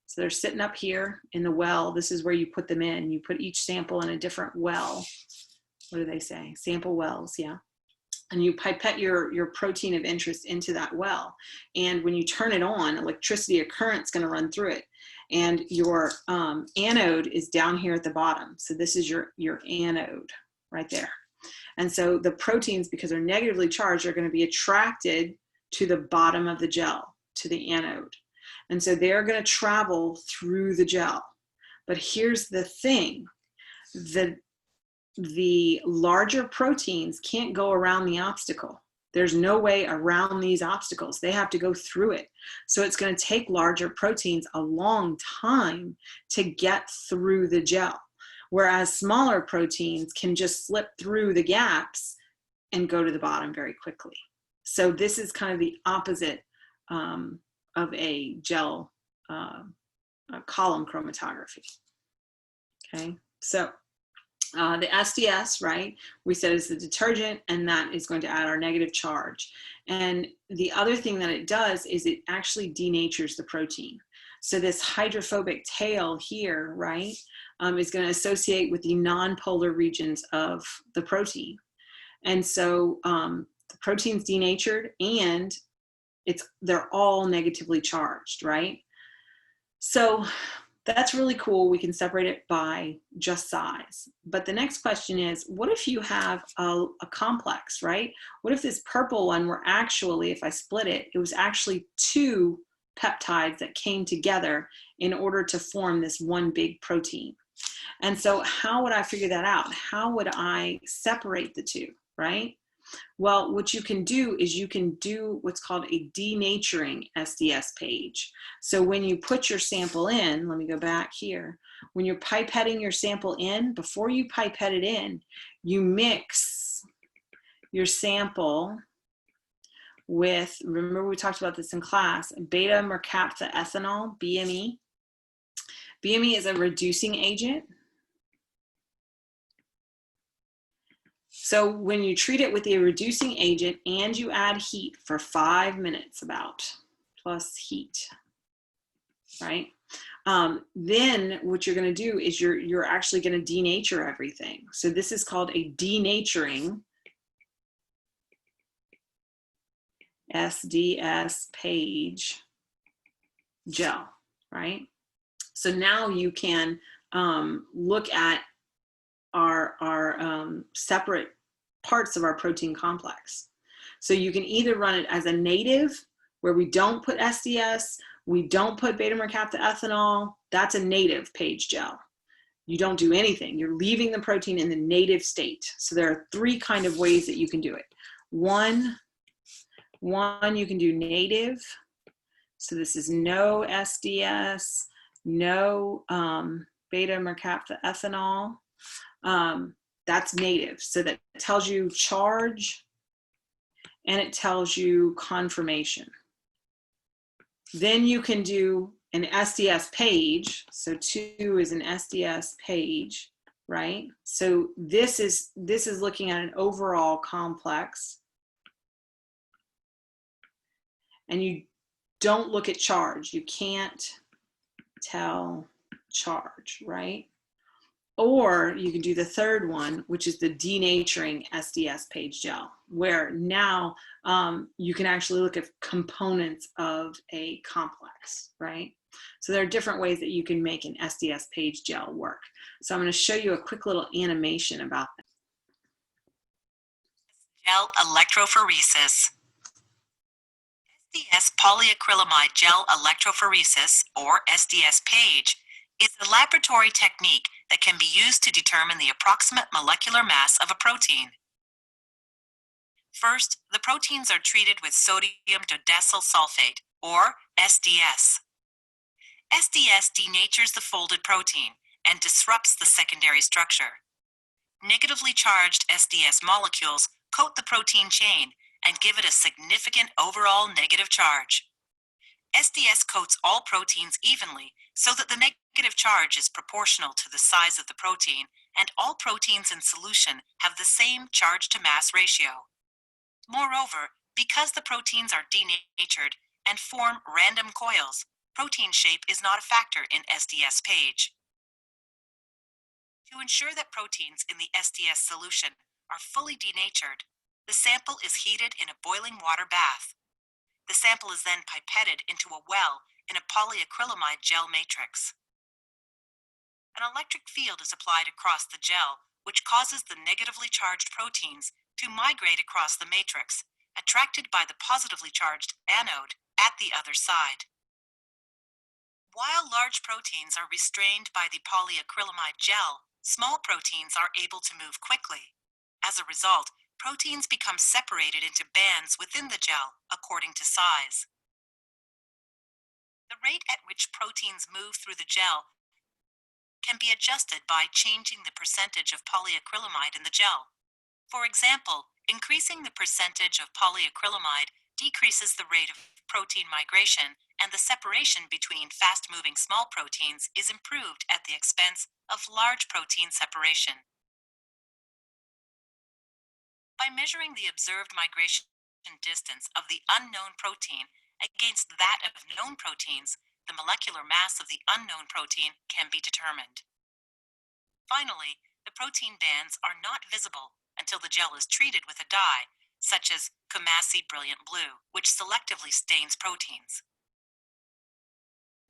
So they're sitting up here in the well. This is where you put them in. You put each sample in a different well. What do they say? Sample wells, yeah. And you pipette your protein of interest into that well. And when you turn it on, electricity or current's going to run through it. And your anode is down here at the bottom. So this is your anode right there. And so the proteins, because they're negatively charged, are going to be attracted to the bottom of the gel, to the anode. And so they're going to travel through the gel. But here's the thing, the larger proteins can't go around the obstacle. There's no way around these obstacles. They have to go through it. So it's going to take larger proteins a long time to get through the gel, whereas smaller proteins can just slip through the gaps and go to the bottom very quickly. So this is kind of the opposite of a gel column chromatography. Okay, so the SDS, right, we said is the detergent, and that is going to add our negative charge. And the other thing that it does is it actually denatures the protein. So this hydrophobic tail here, right, is going to associate with the nonpolar regions of the protein. And so the protein's denatured, and they're all negatively charged, right? So that's really cool. We can separate it by just size. But the next question is, what if you have a complex, right? What if this purple one were actually, if I split it, it was actually two peptides that came together in order to form this one big protein? And so how would I figure that out? How would I separate the two, right? Well, what you can do is you can do what's called a denaturing SDS page. So when you put your sample in, let me go back here. When you're pipetting your sample in, before you pipette it in, you mix your sample with, remember we talked about this in class, beta mercapta ethanol, BME. BME is a reducing agent. So when you treat it with the reducing agent and you add heat for 5 minutes about, plus heat, right? Then what you're going to do is you're actually going to denature everything. So this is called a denaturing SDS page gel, right? So now you can look at our separate parts of our protein complex. So you can either run it as a native, where we don't put SDS, we don't put beta mercapta ethanol. That's a native page gel. You don't do anything. You're leaving the protein in the native state. So there are three kind of ways that you can do it. One, you can do native. So this is no SDS, no beta mercapta ethanol. That's native. So that tells you charge and it tells you conformation. Then you can do an SDS page. So 2 is an SDS page, right? So this is looking at an overall complex. And you don't look at charge. You can't tell charge, right? Or you can do the third one, which is the denaturing SDS PAGE gel, where now you can actually look at components of a complex, right? So there are different ways that you can make an SDS PAGE gel work. So I'm going to show you a quick little animation about that.
Gel electrophoresis. SDS polyacrylamide gel electrophoresis, or SDS PAGE, is a laboratory technique that can be used to determine the approximate molecular mass of a protein. First, the proteins are treated with sodium dodecyl sulfate, or SDS. SDS denatures the folded protein and disrupts the secondary structure. Negatively charged SDS molecules coat the protein chain and give it a significant overall negative charge. SDS coats all proteins evenly so that the negative charge is proportional to the size of the protein, and all proteins in solution have the same charge-to-mass ratio. Moreover, because the proteins are denatured and form random coils, protein shape is not a factor in SDS PAGE. To ensure that proteins in the SDS solution are fully denatured, the sample is heated in a boiling water bath. The sample is then pipetted into a well in a polyacrylamide gel matrix. An electric field is applied across the gel, which causes the negatively charged proteins to migrate across the matrix, attracted by the positively charged anode at the other side. While large proteins are restrained by the polyacrylamide gel, small proteins are able to move quickly. As a result, proteins become separated into bands within the gel according to size. The rate at which proteins move through the gel can be adjusted by changing the percentage of polyacrylamide in the gel. For example, increasing the percentage of polyacrylamide decreases the rate of protein migration, and the separation between fast-moving small proteins is improved at the expense of large protein separation. By measuring the observed migration distance of the unknown protein against that of known proteins, the molecular mass of the unknown protein can be determined. Finally, the protein bands are not visible until the gel is treated with a dye, such as Chem Brilliant Blue, which selectively stains proteins.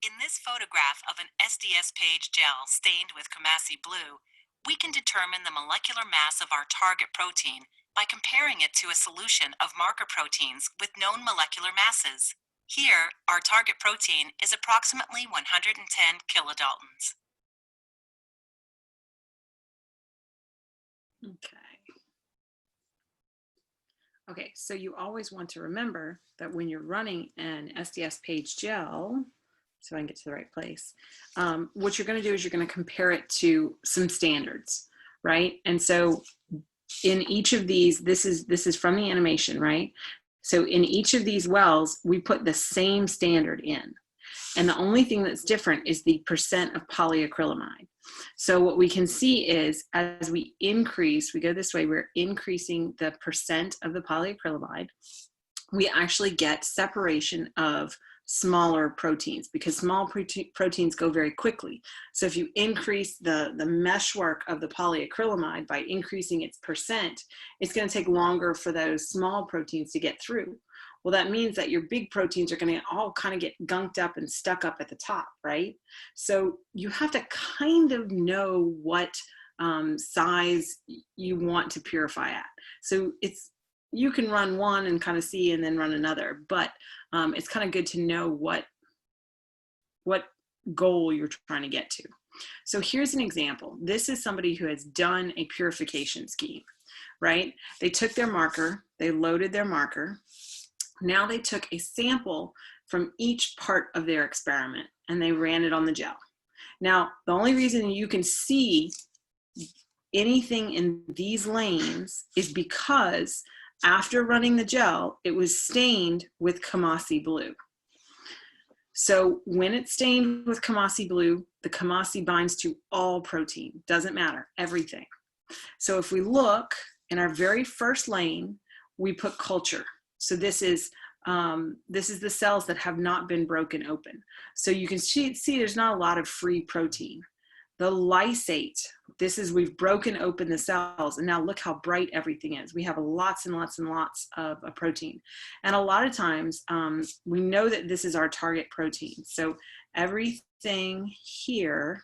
In this photograph of an SDS PAGE gel stained with Chem Blue, we can determine the molecular mass of our target protein by comparing it to a solution of marker proteins with known molecular masses. Here, our target protein is approximately 110 kilodaltons.
Okay, so you always want to remember that when you're running an SDS PAGE gel, so I can get to the right place, what you're going to do is you're going to compare it to some standards, right? And so in each of these, this is from the animation, right? So in each of these wells, we put the same standard in. And the only thing that's different is the percent of polyacrylamide. So what we can see is as we increase, we go this way, we're increasing the percent of the polyacrylamide. We actually get separation of smaller proteins because small proteins go very quickly. So if you increase the meshwork of the polyacrylamide by increasing its percent, it's going to take longer for those small proteins to get through. Well, that means that your big proteins are going to all kind of get gunked up and stuck up at the top, right? So you have to kind of know what size you want to purify at. So you can run one and kind of see and then run another, but it's kind of good to know what goal you're trying to get to. So here's an example. This is somebody who has done a purification scheme, right? They took their marker, they loaded their marker. Now they took a sample from each part of their experiment and they ran it on the gel. Now, the only reason you can see anything in these lanes is because after running the gel, it was stained with Chem Blue. So when it's stained with Chem Blue, the Chem binds to all protein, doesn't matter, everything. So if we look in our very first lane, we put culture. So this is the cells that have not been broken open. So you can see there's not a lot of free protein. The lysate, this is, we've broken open the cells, and now look how bright everything is. We have lots and lots and lots of a protein. And a lot of times we know that this is our target protein. So everything here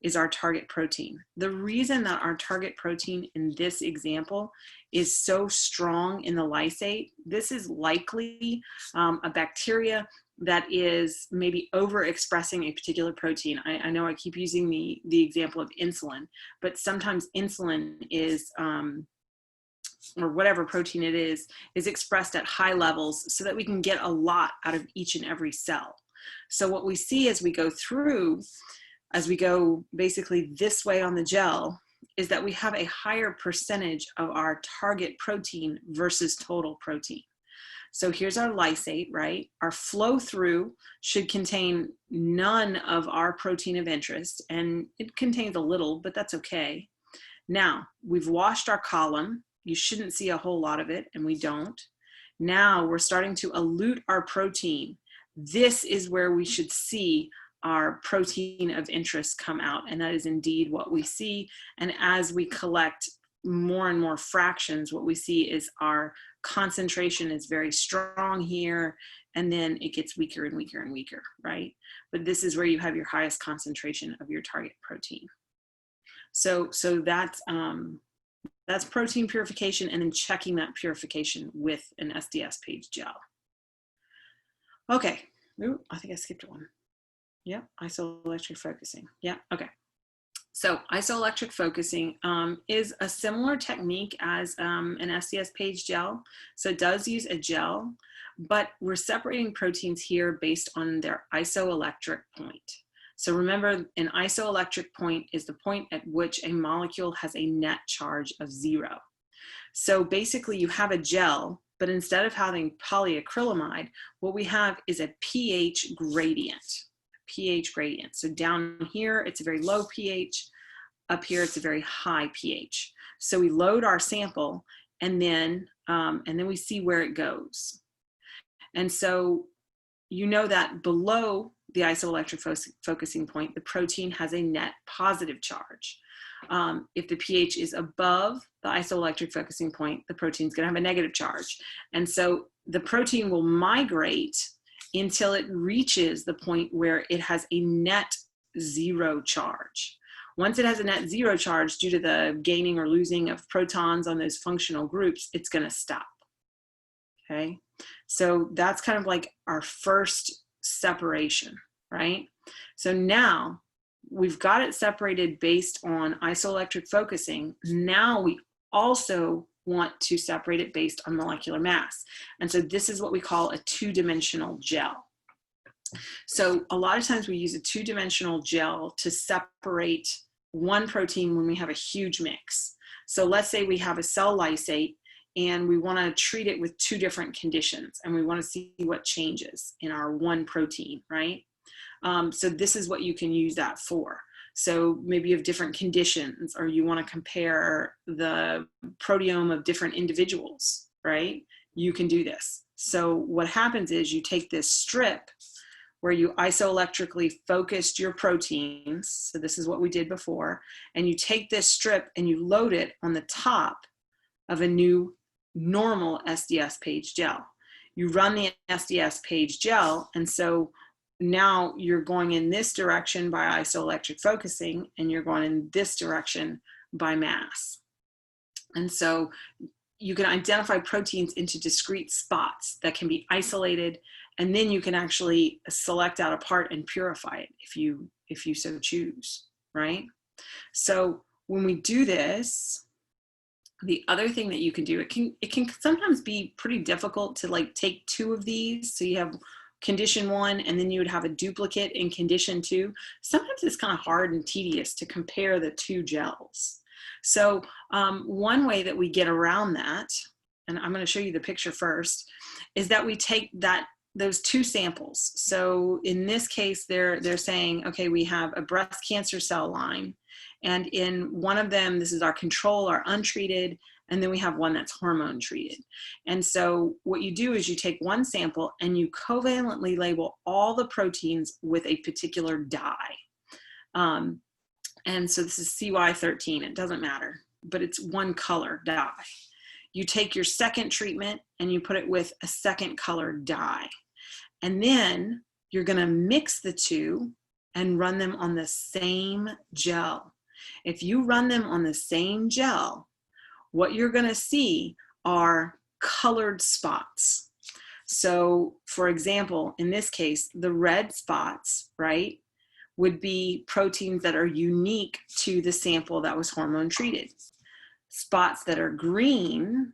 is our target protein. The reason that our target protein in this example is so strong in the lysate, this is likely a bacteria that is maybe overexpressing a particular protein. I know I keep using the example of insulin, but sometimes insulin is, or whatever protein it is expressed at high levels so that we can get a lot out of each and every cell. So what we see as we go through, as we go basically this way on the gel, is that we have a higher percentage of our target protein versus total protein. So here's our lysate, right? Our flow through should contain none of our protein of interest, and it contains a little, but that's okay. Now, we've washed our column. You shouldn't see a whole lot of it, and we don't. Now we're starting to elute our protein. This is where we should see our protein of interest come out, and that is indeed what we see. And as we collect more and more fractions, what we see is our concentration is very strong here, and then it gets weaker and weaker and weaker, right? But this is where you have your highest concentration of your target protein. So that's protein purification, and then checking that purification with an SDS PAGE gel. Okay, ooh, I think I skipped one. Yep, isoelectric focusing. Yeah, okay. So isoelectric focusing is a similar technique as an SDS PAGE gel. So it does use a gel, but we're separating proteins here based on their isoelectric point. So remember, an isoelectric point is the point at which a molecule has a net charge of 0. So basically you have a gel, but instead of having polyacrylamide, what we have is a pH gradient. pH gradient. So down here, it's a very low pH. Up here, it's a very high pH. So we load our sample, and then we see where it goes. And so you know that below the isoelectric focusing point, the protein has a net positive charge. If the pH is above the isoelectric focusing point, the protein is going to have a negative charge. And so the protein will migrate until it reaches the point where it has a net 0 charge. Once it has a net 0 charge, due to the gaining or losing of protons on those functional groups, it's going to stop. Okay, so that's kind of like our first separation, right? So now we've got it separated based on isoelectric focusing. Now we also want to separate it based on molecular mass. And so this is what we call a 2-dimensional gel. So a lot of times we use a 2-dimensional gel to separate one protein when we have a huge mix. So let's say we have a cell lysate, and we want to treat it with 2 different conditions, and we want to see what changes in our one protein, right? So this is what you can use that for. So maybe you have different conditions, or you want to compare the proteome of different individuals, right? You can do this. So what happens is you take this strip where you isoelectrically focused your proteins. So this is what we did before. And you take this strip and you load it on the top of a new normal SDS PAGE gel. You run the SDS PAGE gel, and so now you're going in this direction by isoelectric focusing, and you're going in this direction by mass. And so you can identify proteins into discrete spots that can be isolated, and then you can actually select out a part and purify it if you so choose, right? So when we do this, the other thing that you can do, it can sometimes be pretty difficult to like take 2 of these. So you have condition 1, and then you would have a duplicate in condition 2. Sometimes it's kind of hard and tedious to compare the 2 gels. So one way that we get around that, and I'm going to show you the picture first, is that we take those 2 samples. So in this case, they're saying, okay, we have a breast cancer cell line, and in one of them, this is our control, our untreated, and then we have one that's hormone treated. And so what you do is you take one sample and you covalently label all the proteins with a particular dye. And so this is CY13, it doesn't matter, but it's one color dye. You take your second treatment and you put it with a second color dye. And then you're gonna mix the two and run them on the same gel. If you run them on the same gel, what you're gonna see are colored spots. So for example, in this case, the red spots, right, would be proteins that are unique to the sample that was hormone treated. Spots that are green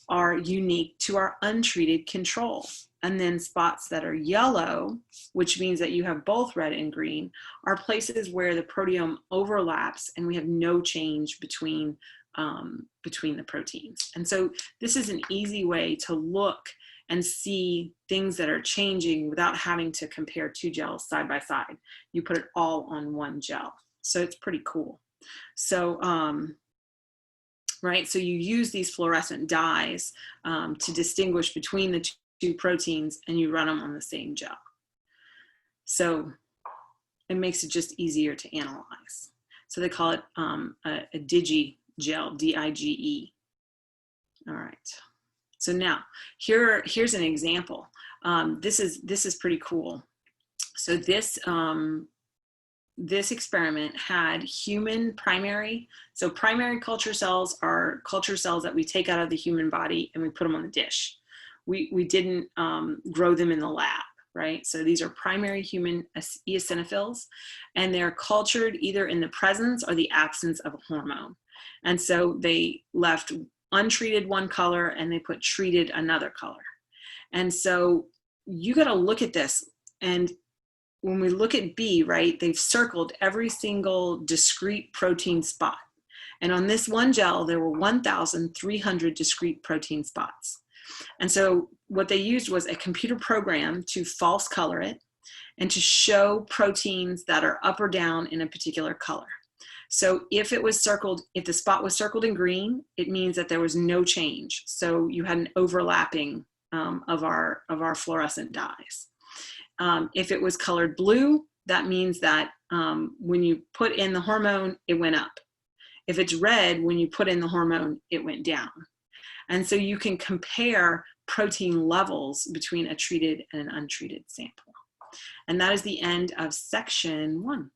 are unique to our untreated control. And then spots that are yellow, which means that you have both red and green, are places where the proteome overlaps and we have no change between the proteins. And so this is an easy way to look and see things that are changing without having to compare two gels side by side. You put it all on one gel. So it's pretty cool. So, right, so you use these fluorescent dyes to distinguish between the two proteins, and you run them on the same gel. So it makes it just easier to analyze. So they call it a digi gel, D-I-G-E. All right. So now here's an example. This is pretty cool. So this experiment had human primary. So primary culture cells are culture cells that we take out of the human body and we put them on the dish. We didn't grow them in the lab, right? So these are primary human eosinophils, and they're cultured either in the presence or the absence of a hormone. And so they left untreated one color and they put treated another color. And so you got to look at this. And when we look at B, right, they've circled every single discrete protein spot. And on this one gel, there were 1,300 discrete protein spots. And so what they used was a computer program to false color it and to show proteins that are up or down in a particular color. So if the spot was circled in green, it means that there was no change. So you had an overlapping of our fluorescent dyes. If it was colored blue, that means that when you put in the hormone, it went up. If it's red, when you put in the hormone, it went down. And so you can compare protein levels between a treated and an untreated sample. And that is the end of section 1.